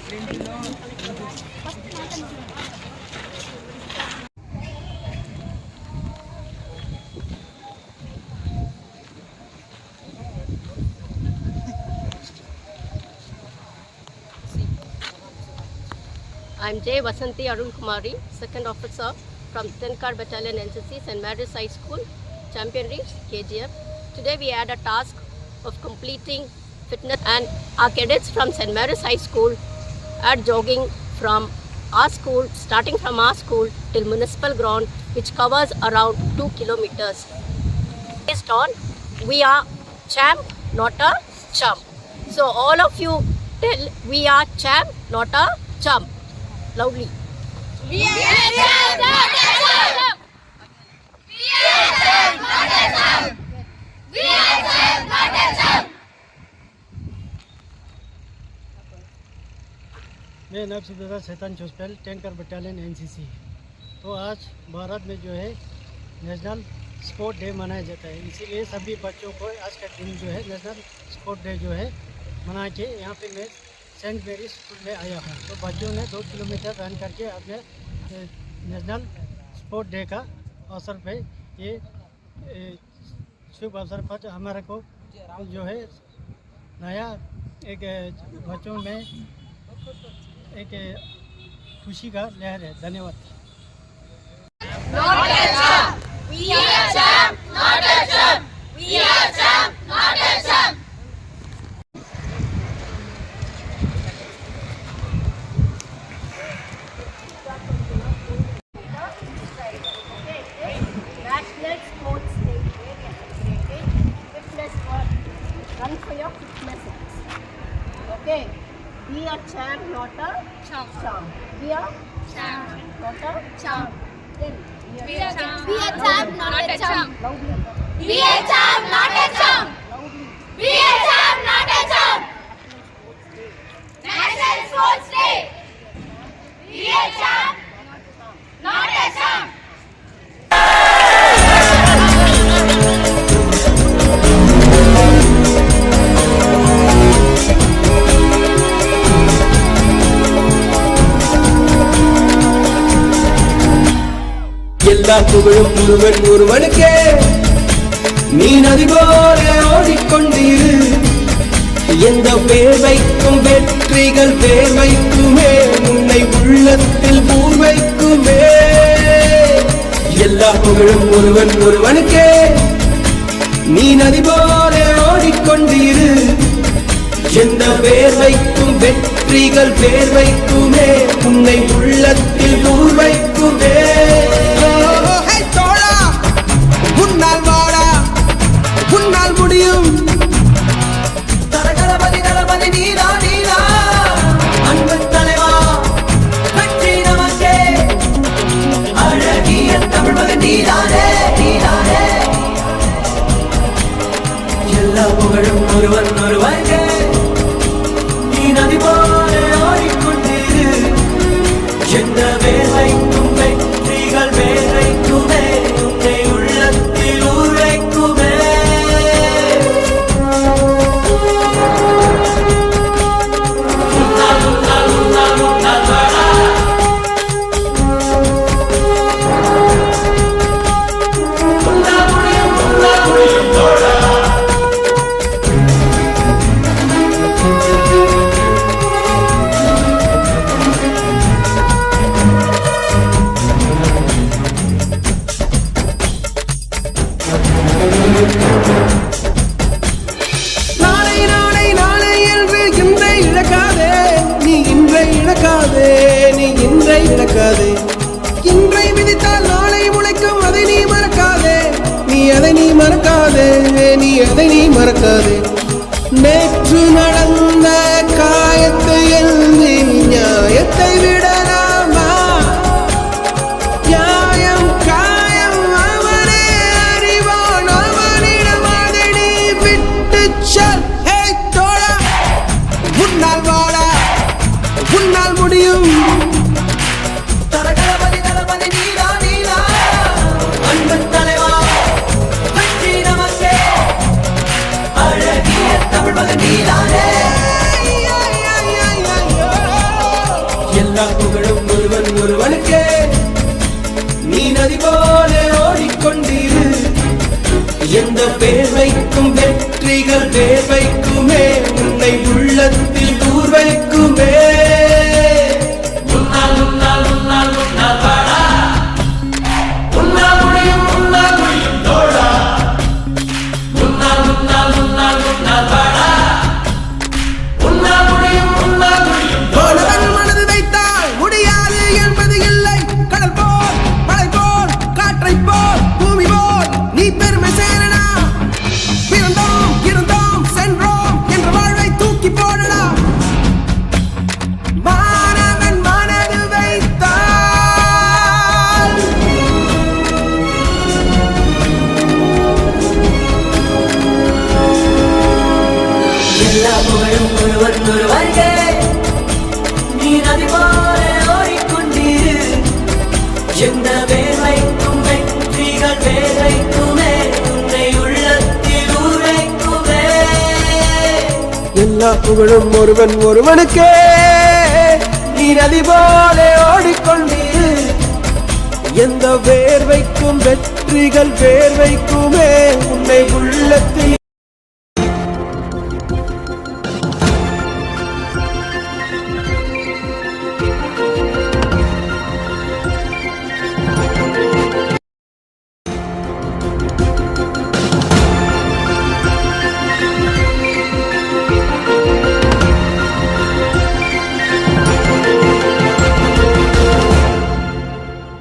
I'm J. Vasanthi Arun Kumari, second officer from Tenkar Battalion NCC, St. Mary's High School, Champion Reefs, KGF. Today we had a task of completing fitness, and our cadets from St. Mary's High School are jogging from our school, starting from our school till municipal ground, which covers around 2 kilometers. Based on, we are champ, not a chump. So all of you tell, we are champ, not a chump. Loudly. We are champ, not a chump. We are champ, not a chump. We are champ, not a chump. मैं नायब सूबेदार शैतान चौसपेल tanker battalion NCC. तो आज भारत में जो है national sport day मनाया जाता है, इसीलिए सभी बच्चों को आज का दिन जो है नेशनल स्पोर्ट डे जो है मना के यहाँ पे मैं सेंट मेरी स्कूल में आया हूँ। तो बच्चों ने 2 किलोमीटर रन करके अपने नेशनल स्पोर्ट डे का अवसर पे ये शुभ अवसर पर हमारे को जो है नया एक बच्चों में एक खुशी का लहर है। धन्यवाद। Not a chump. We are champ, not a chump. We are champ, not a chump. National Sports Day. Fitness for run for your fitness. Okay. We are champ, not a chump. We are champ, not a chump. Then we are champ, not a chump. We are champ, not a chump. We are champ, not a chump. National Sports Day. We are champ, not a chump. எல்லா புகழும் ஒருவன் ஒருவனுக்கே, நீ நதி போல ஓடிக்கொண்டிரு. எந்த பேர் வைக்கும் வெற்றிகள் பேர் வைக்குமே, உன்னை உள்ளத்தில் பூர் வைக்குமே. எல்லா புகழும் ஒருவன் ஒருவனுக்கே, நீ நதி போல ஓடிக்கொண்டிரு. எந்த பேர் வைக்கும் வெற்றிகள் பேர் வைக்குமே, உன்னை உள்ளத்தில் பூர் வைக்குமே. உன்னால் முடியும். தரகணபதி தளபதி நீரா நீரா, அன்பு தலைவா வெற்றி நமக்கே. அழகிய தமிழ் மகன் நீதானே நீதானே. எல்லா புகழும் ஒருவன் ஒருவனுக்கே, நீ நதி போல ஓடிக்கொண்டிரு. எந்த வேலைக்கும் வெற்றிகள் வேலைக்குமே, உன்னை உள்ளத்தில் உரைக்குமே. இன்றை விதித்தால் நாளை முளைக்கும், அதை நீ மறக்காதே. நீ அதை நீ மறக்காதே, நீ அதை நீ மறக்காதே. நேற்று நடந்த காயத்தை எழுதி நியாயத்தை விடலாமா? நியாயம் காயம் அவனே அறிவான், அவனிடம் அதை நீ விட்டு சொல். ஹே தோழா, உன்னால் வாழ உன்னால் முடியும். தரகணபதி தளபதி நீரா நீரா, அன்பு தலைவா வெற்றி நமக்கே. அழகிய தமிழ் மகன் நீதானே. எல்லா புகழும் ஒருவன் ஒருவனுக்கே நீ நதி போல ஓடிக்கொண்டிரு எந்த பேர் வைக்கும் வெற்றிகள் பேர் வைக்குமே உன்னை உள்ளத்தில் கூர் வைக்குமே முன்னால் முன்னால் முன்னால் முன்னால் வாடா முன்னால் முடியும் தோழா முன்னால் முன்னால் முன்னால் முன்னால் வாடா முன்னால் முடியும் தோழவன் மனது வைத்தால் முடியாது என்பது இல்லை கடல் போல் மழை போல் காற்றை போல் பூமி போல் நீ பெருமை சேரடா பிறந்தோம் இருந்தோம் சென்றோம் என்ற வாழ்வை தூக்கி போடடா மாணவன் மனது வைத்தால் எல்லா புகழும் ஒருவன் ஒருவருக்கே நீ நதி போல ஓடிக்கொண்டிரு எந்த பேர் வைக்கும் வெற்றிகள் பேர் வைக்குமே உன்னை உள்ளத்தில் உரைக்குமே எல்லா புகழும் ஒருவன் ஒருவனுக்கே நீ நதி போல ஓடிக்கொண்டிரு எந்த பேர் வைக்கும் வெற்றிகள் பேர் வைக்குமே உன்னை உள்ளத்தில்